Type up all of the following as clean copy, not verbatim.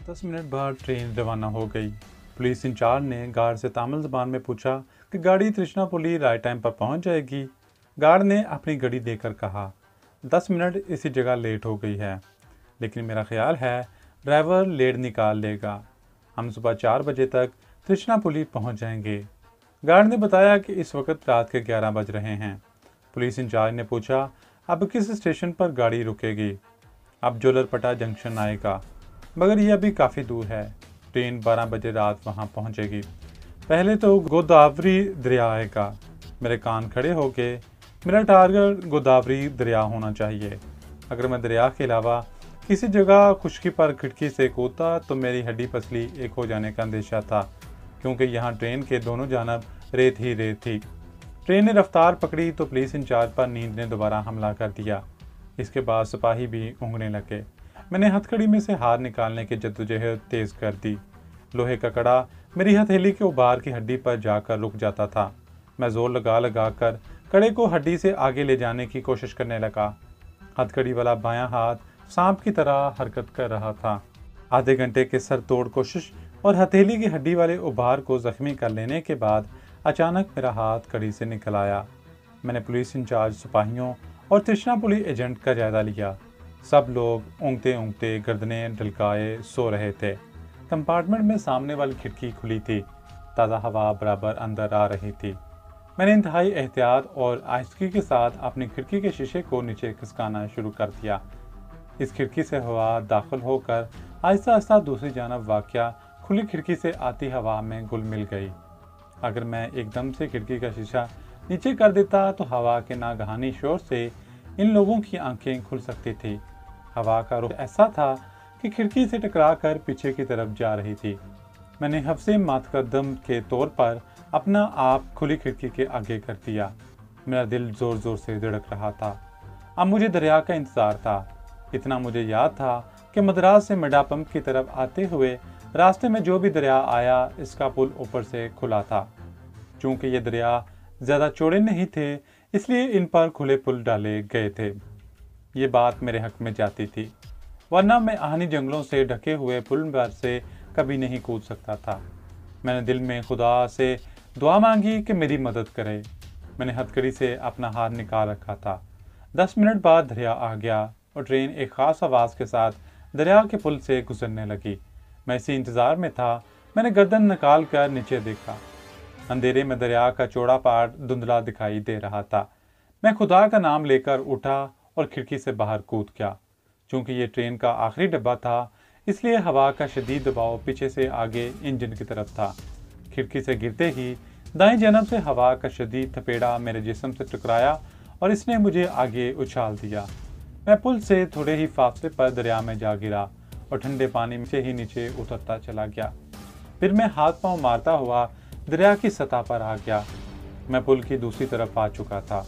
10 minute बाद train रवाना हो गई। पुलिस इंचार्ज ने गार्ड से तामिल ज़बान में पूछा कि गाड़ी त्रिशनापल्ली राइट टाइम पर पहुंच जाएगी। गार्ड ने अपनी घड़ी देकर कहा 10 मिनट इसी जगह लेट हो गई है, लेकिन मेरा ख्याल है ड्राइवर लेट निकाल लेगा। हम सुबह 4 बजे तक त्रिशनापल्ली पहुंच जाएंगे। गार्ड ने बताया कि इस वक्त रात के 11 बज रहे हैं। पुलिस इंचार्ज ने पूछा अब किस स्टेशन पर गाड़ी रुकेगी। अब जोलरपटा जंक्शन आएगा, मगर यह अभी काफ़ी दूर है। ट्रेन 12 बजे रात वहां पहुंचेगी। पहले तो गोदावरी दरिया आएगा। मेरे कान खड़े हो गए। मेरा टारगेट गोदावरी दरिया होना चाहिए। अगर मैं दरिया के अलावा किसी जगह खुशकी पर खिड़की से कूदता तो मेरी हड्डी पसली एक हो जाने का अंदेशा था, क्योंकि यहाँ ट्रेन के दोनों जानब रेत ही रेत थी। ट्रेन ने रफ्तार पकड़ी तो पुलिस इंचार्ज पर नींद ने दोबारा हमला कर दिया। इसके बाद सिपाही भी ऊँघने लगे। मैंने हथकड़ी में से हार निकालने की जद्दोजहद तेज कर दी। लोहे का कड़ा मेरी हथेली के उबार की हड्डी पर जाकर रुक जाता था। मैं जोर लगा लगा कर कड़े को हड्डी से आगे ले जाने की कोशिश करने लगा। हथकड़ी वाला बायां हाथ सांप की तरह हरकत कर रहा था। आधे घंटे के सर तोड़ कोशिश और हथेली की हड्डी वाले उबार को जख्मी कर लेने के बाद अचानक मेरा हाथ कड़ी से निकल आया। मैंने पुलिस इंचार्ज, सिपाहियों और त्रिशनापल्ली एजेंट का जायजा लिया। सब लोग ऊँघते ऊँघते गर्दनें ढलकाए सो रहे थे। कंपार्टमेंट में सामने वाली खिड़की खुली थी। ताज़ा हवा बराबर अंदर आ रही थी। मैंने इंतहाई एहतियात और आहिस्तगी के साथ अपनी खिड़की के शीशे को नीचे खिसकाना शुरू कर दिया। इस खिड़की से हवा दाखिल होकर आहिस्ता आहिस्ता दूसरी जानब वाक़या खुली खिड़की से आती हवा में घुल मिल गई। अगर मैं एकदम से खिड़की का शीशा नीचे कर देता तो हवा के नागहानी शोर से इन लोगों की आंखें खुल सकती थी। हवा का रुख ऐसा था कि खिड़की से टकरा कर पीछे की तरफ जा रही थी। मैंने हफ्से मुतकद्दम के तौर पर अपना आप खुली खिड़की के आगे कर दिया। मेरा दिल जोर जोर से धड़क रहा था। अब मुझे दरिया का इंतज़ार था। इतना मुझे याद था कि मद्रास से मिडा पंप की तरफ आते हुए रास्ते में जो भी दरिया आया इसका पुल ऊपर से खुला था। चूँकि ये दरिया ज़्यादा चौड़े नहीं थे, इसलिए इन पर खुले पुल डाले गए थे। ये बात मेरे हक में जाती थी, वरना मैं आहनी जंगलों से ढके हुए पुल पर से कभी नहीं कूद सकता था। मैंने दिल में खुदा से दुआ मांगी कि मेरी मदद करे। मैंने हथकड़ी से अपना हाथ निकाल रखा था। 10 मिनट बाद दरिया आ गया और ट्रेन एक ख़ास आवाज़ के साथ दरिया के पुल से गुजरने लगी। मैं इसी इंतज़ार में था। मैंने गर्दन निकाल कर नीचे देखा। अंधेरे में दरिया का चौड़ा पहाड़ धुंधला दिखाई दे रहा था। मैं खुदा का नाम लेकर उठा और खिड़की से बाहर कूद गया। चूँकि ये ट्रेन का आखिरी डब्बा था, इसलिए हवा का शदीद दबाव पीछे से आगे इंजन की तरफ था। खिड़की से गिरते ही दाएं जानब से हवा का शदीद थपेड़ा मेरे जिस्म से टकराया और इसने मुझे आगे उछाल दिया। मैं पुल से थोड़े ही फासले पर दरिया में जा गिरा और ठंडे पानी से ही नीचे उतरता चला गया। फिर मैं हाथ पांव मारता हुआ दरिया की सतह पर आ गया। मैं पुल की दूसरी तरफ आ चुका था।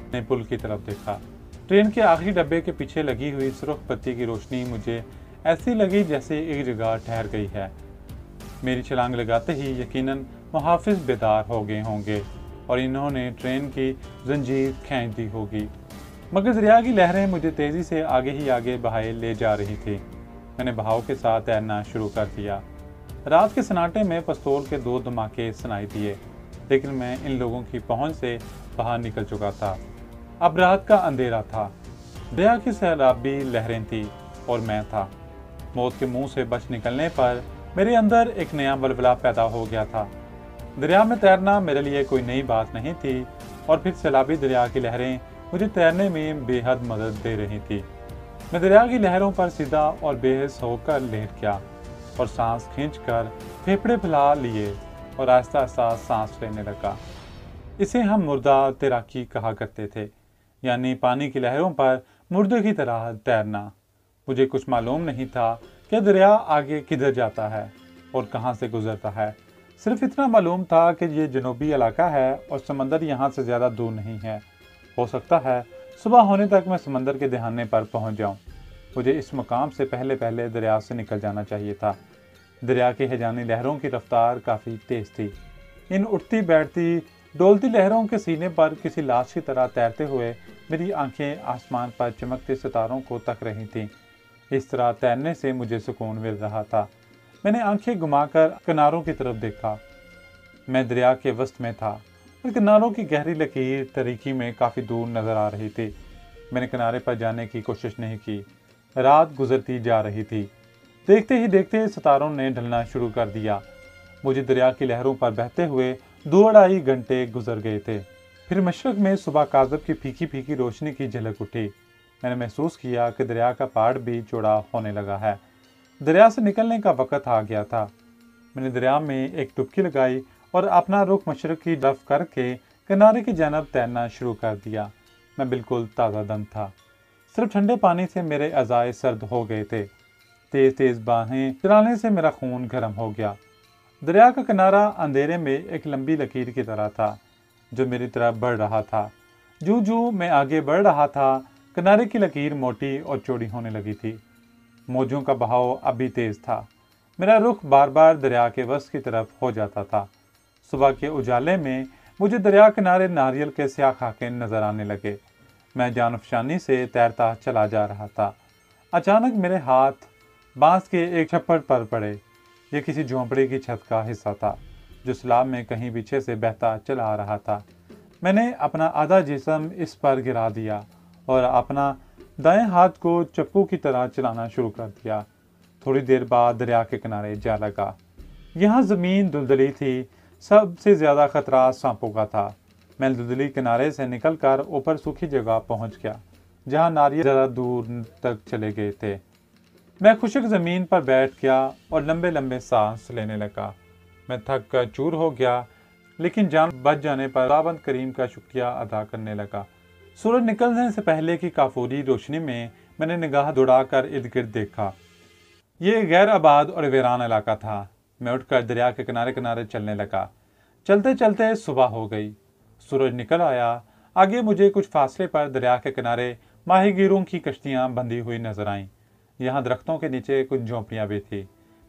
मैंने पुल की तरफ देखा। ट्रेन के आखिरी डब्बे के पीछे लगी हुई सुर्ख बत्ती की रोशनी मुझे ऐसी लगी जैसे एक जगह ठहर गई है। मेरी छलांग लगाते ही यकीनन मुहाफिज बेदार हो गए होंगे और इन्होंने ट्रेन की जंजीर खींच दी होगी, मगर दरिया की लहरें मुझे तेज़ी से आगे ही आगे बहाए ले जा रही थी। मैंने बहाव के साथ तैरना शुरू कर दिया। रात के सन्नाटे में पिस्तौल के 2 धमाके सुनाई दिए, लेकिन मैं इन लोगों की पहुंच से बाहर निकल चुका था। अब रात का अंधेरा था। दरिया की सैलाबी लहरें थी और मैं था। मौत के मुंह से बच निकलने पर मेरे अंदर एक नया बलबला पैदा हो गया था। दरिया में तैरना मेरे लिए कोई नई बात नहीं थी और फिर सैलाबी दरिया की लहरें मुझे तैरने में बेहद मदद दे रही थी। मैं दरिया की लहरों पर सीधा और बेहस होकर लेट गया और सांस खींचकर फेफड़े फैला लिए और आहिस्ता आहिस्ता सांस लेने लगा। इसे हम मुर्दा तैराकी कहा करते थे, यानी पानी की लहरों पर मुर्दे की तरह तैरना। मुझे कुछ मालूम नहीं था कि दरिया आगे किधर जाता है और कहाँ से गुजरता है। सिर्फ इतना मालूम था कि ये जनूबी इलाका है और समंदर यहाँ से ज़्यादा दूर नहीं है। हो सकता है सुबह होने तक मैं समंदर के दहाने पर पहुँच जाऊँ। मुझे इस मुकाम से पहले पहले दरिया से निकल जाना चाहिए था। दरिया की हैजानी लहरों की रफ्तार काफ़ी तेज़ थी। इन उठती बैठती डोलती लहरों के सीने पर किसी लाश की तरह तैरते हुए मेरी आंखें आसमान पर चमकते सितारों को तक रही थीं। इस तरह तैरने से मुझे सुकून मिल रहा था। मैंने आंखें घुमाकर किनारों की तरफ देखा। मैं दरिया के वस्त में था और किनारों की गहरी लकीर तरीकी में काफ़ी दूर नज़र आ रही थी। मैंने किनारे पर जाने की कोशिश नहीं की। रात गुजरती जा रही थी। देखते ही देखते सितारों ने ढलना शुरू कर दिया। मुझे दरिया की लहरों पर बहते हुए 2-2.5 घंटे गुजर गए थे। फिर मशरक में सुबह काज़ब की फीकी फीकी रोशनी की झलक उठी। मैंने महसूस किया कि दरिया का पहाड़ भी चौड़ा होने लगा है। दरिया से निकलने का वक़्त आ गया था। मैंने दरिया में एक डुबकी लगाई और अपना रुख मशरक की तरफ करके किनारे की जानब तैरना शुरू कर दिया। मैं बिल्कुल ताज़ा दम था। सिर्फ ठंडे पानी से मेरे अज़ाए सर्द हो गए थे। तेज़ तेज़ बाहें चलाने से मेरा खून गर्म हो गया। दरिया का किनारा अंधेरे में एक लंबी लकीर की तरह था जो मेरी तरफ बढ़ रहा था। जूं जूं मैं आगे बढ़ रहा था, किनारे की लकीर मोटी और चौड़ी होने लगी थी। मौजों का बहाव अभी तेज था। मेरा रुख बार बार दरिया के वस्त की तरफ हो जाता था। सुबह के उजाले में मुझे दरिया किनारे नारियल के स्याह खाके नजर आने लगे। मैं जानफशानी से तैरता चला जा रहा था। अचानक मेरे हाथ बांस के एक छप्पर पर पड़े। यह किसी झोंपड़ी की छत का हिस्सा था जो सैलाब में कहीं पीछे से बहता चला आ रहा था। मैंने अपना आधा जिस्म इस पर गिरा दिया और अपना दाएं हाथ को चप्पू की तरह चलाना शुरू कर दिया। थोड़ी देर बाद दरिया के किनारे जा लगा। यहाँ ज़मीन दुलदली थी। सबसे ज़्यादा खतरा सांपों का था। मैं दुलदली किनारे से निकलकर ऊपर सूखी जगह पहुँच गया जहाँ नारियल ज़्यादा दूर तक चले गए थे। मैं खुशक ज़मीन पर बैठ गया और लंबे लंबे सांस लेने लगा। मैं थक कर चूर हो गया, लेकिन जान बच जाने पर खुदाबंद करीम का शुक्रिया अदा करने लगा। सूरज निकलने से पहले की काफूरी रोशनी में मैंने निगाह दौड़ाकर इर्द गिर्द देखा। ये गैर आबाद और वीरान इलाका था। मैं उठकर दरिया के किनारे किनारे चलने लगा। चलते चलते सुबह हो गई। सूरज निकल आया। आगे मुझे कुछ फासले पर दरिया के किनारे माहीगीरों की कश्तियां बंधी हुई नजर आईं। यहाँ दरख्तों के नीचे कुछ झोंपड़ियां भी थी।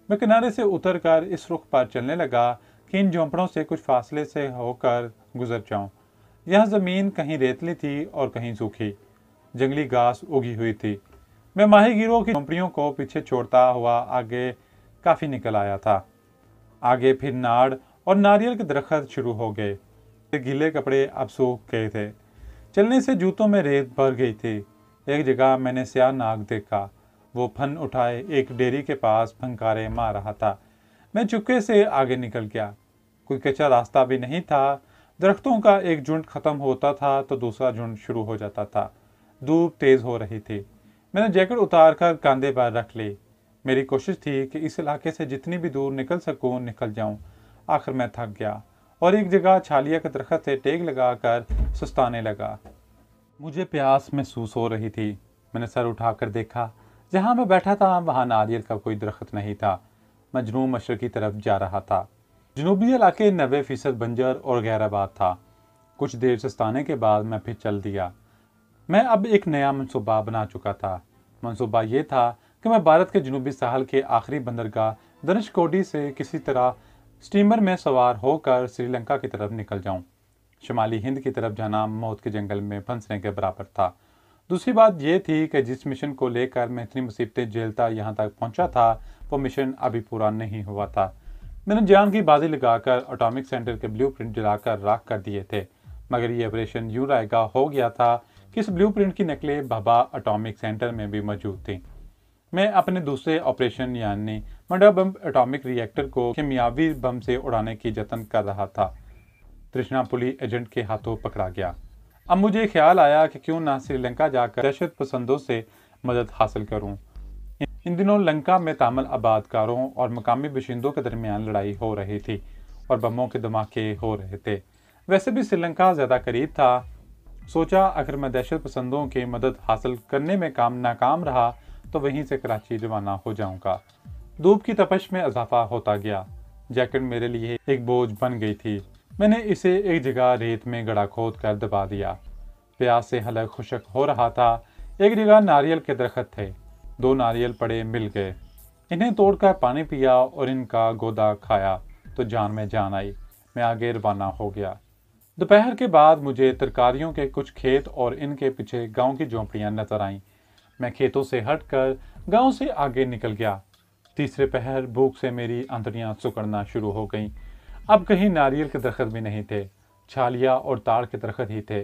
मैं किनारे से उतरकर इस रुख पर चलने लगा कि इन झोंपड़ों से कुछ फासले से होकर गुजर जाऊं। यह ज़मीन कहीं रेतली थी और कहीं सूखी। जंगली घास उगी हुई थी। मैं माहीगीरों की झोंपड़ियों को पीछे छोड़ता हुआ आगे काफ़ी निकल आया था। आगे फिर नाड़ और नारियल के दरख्त शुरू हो गए। गीले कपड़े अब सूख गए थे। चलने से जूतों में रेत भर गई थी। एक जगह मैंने स्याह नाग देखा। वो फन उठाए एक डेयरी के पास फंकारे मार रहा था। मैं चुपके से आगे निकल गया। कोई कच्चा रास्ता भी नहीं था। दरख्तों का एक झुंड खत्म होता था तो दूसरा झुंड शुरू हो जाता था। धूप तेज हो रही थी। मैंने जैकेट उतार कर कंधे पर रख ली। मेरी कोशिश थी कि इस इलाके से जितनी भी दूर निकल सकूं निकल जाऊं। आखिर मैं थक गया और एक जगह छालिया के दरख्त से टेक लगाकर सुस्ताने लगा। मुझे प्यास महसूस हो रही थी। मैंने सर उठाकर देखा। जहाँ मैं बैठा था वहाँ नारियल का कोई दरख्त नहीं था। मैं जनूब मशरक की तरफ जा रहा था। जनूबी इलाके 90% बंजर और गैर आबाद था। कुछ देर सुस्ताने के बाद मैं फिर चल दिया। मैं अब एक नया मंसूबा बना चुका था। मंसूबा ये था कि मैं भारत के जनूबी साहल के आखिरी बंदरगाह धनुषकोडी से किसी तरह स्टीमर में सवार होकर श्रीलंका की तरफ निकल जाऊं। शुमाली हिंद की तरफ जाना मौत के जंगल में फंसने के बराबर था। दूसरी बात यह थी कि जिस मिशन को लेकर मैं इतनी मुसीबतें झेलता यहाँ तक पहुँचा था वो मिशन अभी पूरा नहीं हुआ था। मैंने जान की बाजी लगाकर एटॉमिक सेंटर के ब्लूप्रिंट जलाकर राख कर दिए थे, मगर ये ऑपरेशन यूं रायगा हो गया था कि इस ब्लूप्रिंट की नकलें भाभा एटॉमिक सेंटर में भी मौजूद थीं। मैं अपने दूसरे ऑपरेशन यानी मंडा बम एटॉमिक रिएक्टर को केमियावी बम से उड़ाने की जतन कर रहा था। त्रिशनापुली एजेंट के हाथों पकड़ा गया। अब मुझे ख्याल आया कि क्यों ना श्रीलंका जाकर दहशत पसंदों से मदद हासिल करूं। इन दिनों लंका में तामिल आबादकारों और मकामी बाशिंदों के दरमियान लड़ाई हो रही थी और बमों के धमाके हो रहे थे। वैसे भी श्रीलंका ज़्यादा करीब था। सोचा अगर मैं दहशत पसंदों की मदद हासिल करने में नाकाम रहा तो वहीं से कराची रवाना हो जाऊंगा। धूप की तपश में इजाफा होता गया। जैकेट मेरे लिए एक बोझ बन गई थी। मैंने इसे एक जगह रेत में गड़ा खोद कर दबा दिया। प्यास से हलक खुशक हो रहा था। एक जगह नारियल के दरख्त थे। 2 नारियल पड़े मिल गए। इन्हें तोड़कर पानी पिया और इनका गोदा खाया तो जान में जान आई। मैं आगे रवाना हो गया। दोपहर के बाद मुझे तरकारियों के कुछ खेत और इनके पीछे गांव की झोंपड़ियां नजर आईं। मैं खेतों से हटकर गांव से आगे निकल गया। तीसरे पहर भूख से मेरी आंतड़ियां सिकुड़ना शुरू हो गईं। अब कहीं नारियल के दरख्त भी नहीं थे, छालिया और ताड़ के दरख्त ही थे।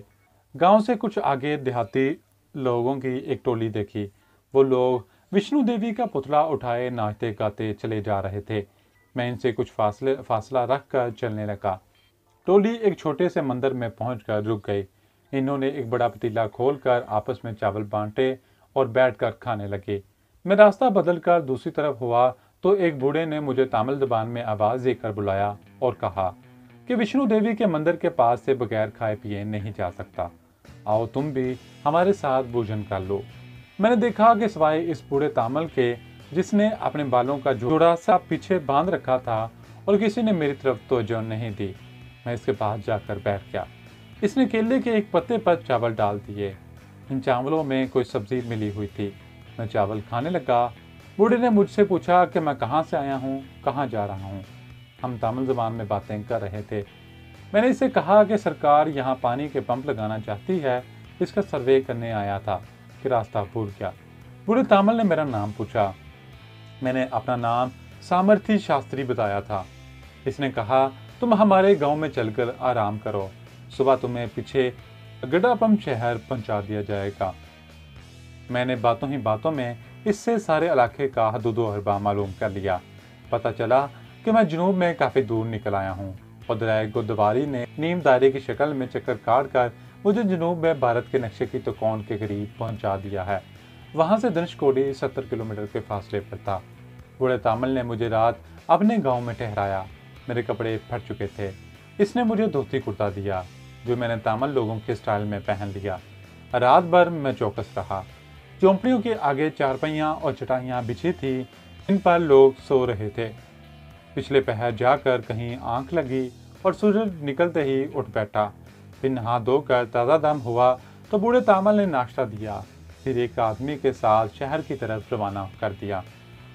गांव से कुछ आगे देहाती लोगों की एक टोली देखी। वो लोग विष्णु देवी का पुतला उठाए नाचते गाते चले जा रहे थे। मैं इनसे कुछ फासला रख कर चलने लगा। टोली एक छोटे से मंदिर में पहुंचकर रुक गई। इन्होंने एक बड़ा पतीला खोलकर आपस में चावल बांटे और बैठकर खाने लगे। मैं रास्ता बदलकर दूसरी तरफ हुआ तो एक बूढ़े ने मुझे तमिल जबान में आवाज देकर बुलाया और कहा कि विष्णु देवी के मंदिर के पास से बगैर खाए पिए नहीं जा सकता। आओ तुम भी हमारे साथ भोजन कर लो। मैंने देखा कि सिवाय इस बूढ़े तामिल के जिसने अपने बालों का जोड़ा सा पीछे बांध रखा था और किसी ने मेरी तरफ तवज्जो नहीं दी। मैं इसके पास जाकर बैठ गया। इसने केले के एक पत्ते पर चावल डाल दिए। इन चावलों में कोई सब्जी मिली हुई थी। मैं चावल खाने लगा। बूढ़े ने मुझसे पूछा कि मैं कहाँ से आया हूँ, कहाँ जा रहा हूँ। हम तमिल ज़बान में बातें कर रहे थे। मैंने इससे कहा कि सरकार यहाँ पानी के पंप लगाना चाहती है, इसका सर्वे करने आया था कि रास्ता भूल गया। बूढ़े तामिल ने मेरा नाम पूछा। मैंने अपना नाम सामर्थी शास्त्री बताया था। इसने कहा तुम हमारे गांव में चलकर आराम करो, सुबह तुम्हें पीछे गड्डापम शहर पहुंचा दिया जाएगा। मैंने बातों ही बातों में इससे सारे इलाके का हदूद-ओ-हरबा मालूम कर लिया। पता चला कि मैं जुनूब में काफ़ी दूर निकल आया हूँ और दरियाए गोदावरी ने नीम दायरे की शक्ल में चक्कर काट कर मुझे जुनूब में भारत के नक्शे की तकोन के करीब पहुँचा दिया है। वहाँ से धनुषकोडी 70 किलोमीटर के फासले पर था। बूढ़े तामिल ने मुझे रात अपने गाँव में ठहराया। मेरे कपड़े फट चुके थे। इसने मुझे धोती कुर्ता दिया जो मैंने तामिल लोगों के स्टाइल में पहन लिया। रात भर मैं चौकस रहा। झोंपड़ियों के आगे चारपाइयाँ और चटाइयाँ बिछी थी, इन पर लोग सो रहे थे। पिछले पहर जाकर कहीं आंख लगी और सूरज निकलते ही उठ बैठा। फिर नहा धोकर ताज़ा दम हुआ तो बूढ़े तामिल ने नाश्ता दिया। फिर एक आदमी के साथ शहर की तरफ रवाना कर दिया।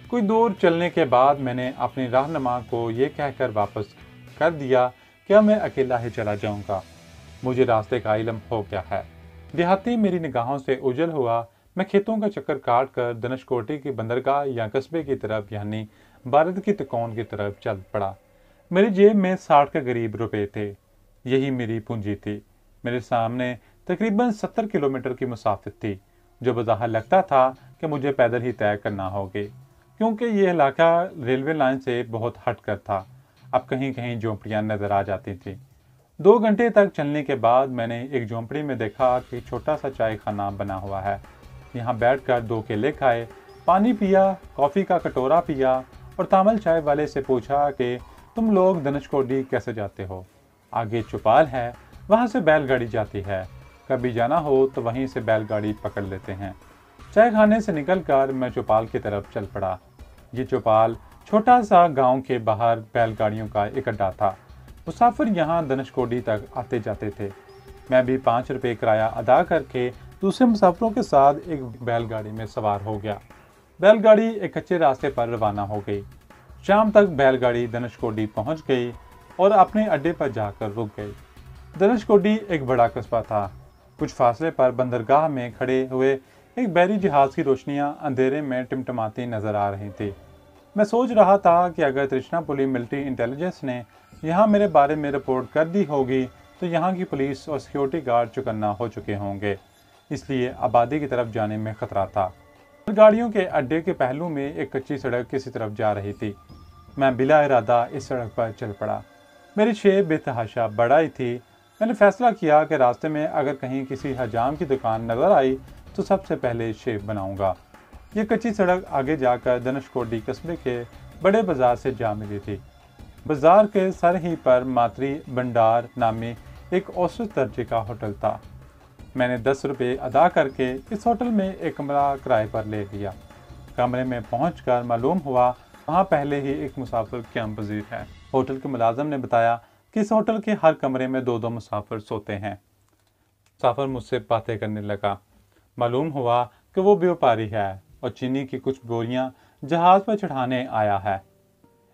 कुछ दूर चलने के बाद मैंने अपनी रहनुमा को ये कहकर वापस कर दिया कि अब मैं अकेला ही चला जाऊंगा। मुझे रास्ते का इल्म हो गया है। देहाती मेरी निगाहों से उजल हुआ। मैं खेतों का चक्कर काट कर धनुषकोडी की बंदरगाह या कस्बे की तरफ यानी भारत की तकोन की तरफ चल पड़ा। मेरी जेब में 60 के करीब रुपए थे। यही मेरी पूंजी थी। मेरे सामने तकरीबन 70 किलोमीटर की मुसाफिर थी जो बज़ाहिर लगता था कि मुझे पैदल ही तय करना होगी, क्योंकि यह इलाका रेलवे लाइन से बहुत हटकर था। अब कहीं कहीं झोंपड़ियाँ नजर आ जाती थी। 2 घंटे तक चलने के बाद मैंने एक झोंपड़ी में देखा कि छोटा सा चाय खाना बना हुआ है। यहाँ बैठकर 2 केले खाए, पानी पिया, कॉफ़ी का कटोरा पिया और तामिल चाय वाले से पूछा कि तुम लोग धनुषकोडी कैसे जाते हो। आगे चौपाल है, वहाँ से बैलगाड़ी जाती है। कभी जाना हो तो वहीं से बैलगाड़ी पकड़ लेते हैं। चाय खाने से निकलकर मैं चौपाल की तरफ चल पड़ा। ये चौपाल छोटा सा गांव के बाहर बैलगाड़ियों का एक अड्डा था। मुसाफिर यहाँ धनुषकोडी तक आते जाते थे। मैं भी 5 रुपये किराया अदा करके दूसरे मुसाफिरों के साथ एक बैलगाड़ी में सवार हो गया। बैलगाड़ी एक कच्चे रास्ते पर रवाना हो गई। शाम तक बैलगाड़ी धनुषकोडी पहुंच गई और अपने अड्डे पर जाकर रुक गई। धनुषकोडी एक बड़ा कस्बा था। कुछ फासले पर बंदरगाह में खड़े हुए एक बहरी जहाज की रोशनियां अंधेरे में टिमटिमाती नजर आ रही थी। मैं सोच रहा था कि अगर त्रिचनापुली मिलिट्री इंटेलिजेंस ने यहाँ मेरे बारे में रिपोर्ट कर दी होगी तो यहाँ की पुलिस और सिक्योरिटी गार्ड चौकन्ना हो चुके होंगे, इसलिए आबादी की तरफ जाने में खतरा था। गाड़ियों के अड्डे के पहलू में एक कच्ची सड़क किसी तरफ जा रही थी। मैं बिला इरादा इस सड़क पर चल पड़ा। मेरी शेब बेतहाशा बढ़ाई थी। मैंने फैसला किया कि रास्ते में अगर कहीं किसी हजाम की दुकान नजर आई तो सबसे पहले शेब बनाऊंगा। ये कच्ची सड़क आगे जाकर धनुषकोडी कस्बे के बड़े बाजार से जा मिली थी। बाजार के सर ही पर मातृ भंडार नामी एक औसत दर्जे का होटल था। मैंने 10 रुपये अदा करके इस होटल में एक कमरा किराए पर ले लिया। कमरे में पहुंचकर मालूम हुआ वहां पहले ही एक मुसाफिर क़याम पज़ीर है। होटल के मुलाजिम ने बताया कि इस होटल के हर कमरे में 2-2 मुसाफिर सोते हैं। मुसाफिर मुझसे बातें करने लगा। मालूम हुआ कि वो व्यापारी है और चीनी की कुछ बोरियां जहाज पर चढ़ाने आया है।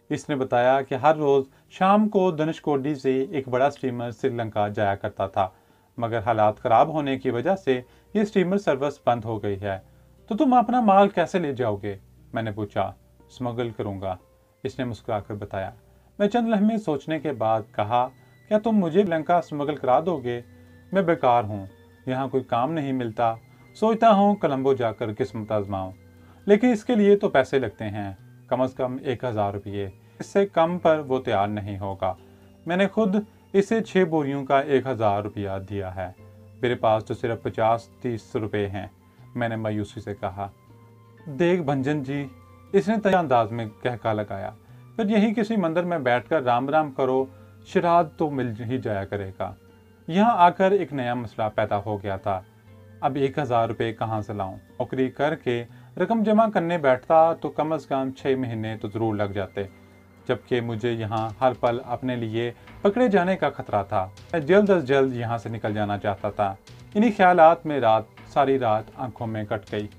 इसने बताया कि हर रोज़ शाम को धनुषकोडी से एक बड़ा स्टीमर श्रीलंका जाया करता था, मगर हालात ख़राब होने की वजह से ये स्टीमर सर्विस बंद हो गई है। तो तुम अपना माल कैसे ले जाओगे? मैंने पूछा। स्मगल करूंगा, इसने मुस्कुराकर बताया। मैं चंद लम्हे सोचने के बाद कहा, क्या तुम मुझे श्रीलंका स्मगल करा दोगे? मैं बेकार हूँ, यहाँ कोई काम नहीं मिलता, सोचता हूँ कोलंबो जाकर किस्मत आजमाऊं, लेकिन इसके लिए तो पैसे लगते हैं, कम से कम 1000 रुपये। इससे कम पर वो तैयार नहीं होगा। मैंने खुद इसे 6 बोरियों का 1000 रुपया दिया है, मेरे पास तो सिर्फ 50-30 रुपये हैं। मैंने मायूसी से कहा। देख भंजन जी, इसने तय अंदाज में कहका लगाया, फिर यहीं किसी मंदिर में बैठकर राम राम करो, श्राद्ध तो मिल ही जाया करेगा। यहाँ आकर एक नया मसला पैदा हो गया था। अब 1000 रुपये कहाँ से लाऊं? नौकरी करके रकम जमा करने बैठता तो कम से कम 6 महीने तो ज़रूर लग जाते, जबकि मुझे यहाँ हर पल अपने लिए पकड़े जाने का खतरा था। मैं जल्द अज जल्द यहाँ से निकल जाना चाहता था। इन्हीं ख्यालात में सारी रात आंखों में कट गई।